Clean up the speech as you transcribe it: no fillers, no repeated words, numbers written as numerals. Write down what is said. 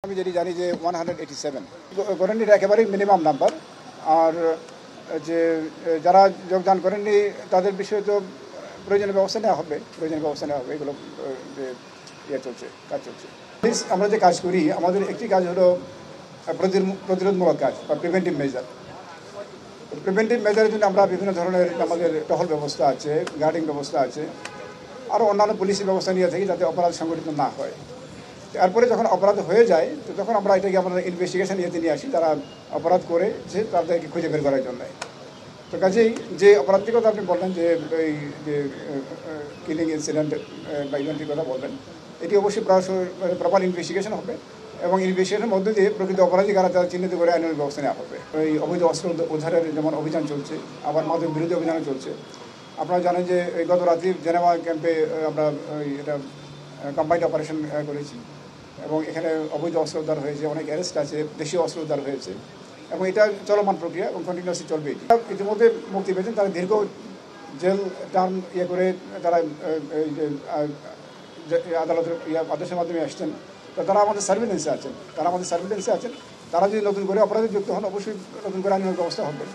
আমি যেটি জানি যে 187 করেননি, একেবারেই মিনিমাম নাম্বার। আর যে যারা যোগদান করেননি তাদের বিষয়ে তো প্রয়োজনীয় ব্যবস্থা নেওয়া হবে, এগুলো যে কাজ চলছে। আমরা যে কাজ করি, আমাদের একটি কাজ হলো প্রতিরোধমূলক কাজ বা প্রিভেন্টিভ মেজার। প্রিভেন্টিভ মেজারের জন্য আমরা বিভিন্ন ধরনের আমাদের টহল ব্যবস্থা আছে, গার্ডিং ব্যবস্থা আছে, আরও অন্যান্য পুলিশি ব্যবস্থা নিয়ে থাকি যাতে অপরাধ সংগঠিত না হয়। তারপরে যখন অপরাধ হয়ে যায় তো তখন আমরা এটাকে আমরা ইনভেস্টিগেশন নিয়ে আসি, তারা অপরাধ করেছে তাদেরকে খুঁজে বের করার জন্য। তো কাজেই যে অপরাধটির কথা আপনি বললেন, যে এই যে কিলিং ইনসিডেন্ট বা ইভেন্টের কথা বললেন, এটি অবশ্যই প্রপার ইনভেস্টিগেশন হবে এবং ইনভেস্টিগেশনের মধ্যে দিয়ে প্রকৃত অপরাধী কারা তারা চিহ্নিত করে আইনের ব্যবস্থা নেওয়া হবে। এই অবৈধ অস্ত্র উদ্ধারের যেমন অভিযান চলছে, আবার মাদক বিরোধী অভিযানও চলছে। আপনারা জানেন যে এই গত রাত্রি জেনেভা ক্যাম্পে আমরা এটা কম্বাইন্ড অপারেশন করেছি এবং এখানে অবৈধ অস্ত্র উদ্ধার হয়েছে, অনেক অ্যারেস্ট আছে, দেশীয় অস্ত্র উদ্ধার হয়েছে এবং এটা চলমান প্রক্রিয়া এবং কন্টিনিউয়াসলি চলবে। ইতিমধ্যে মুক্তি পেয়েছেন, তারা দীর্ঘ জেল টার্ম করে তারা আদালতের আদেশের মাধ্যমে আসছেন। তো তারা আমাদের সার্ভিলেন্সে আছেন, তারা যদি নতুন করে অপরাধে যুক্ত হন অবশ্যই নতুন করে আইনের ব্যবস্থা হবে।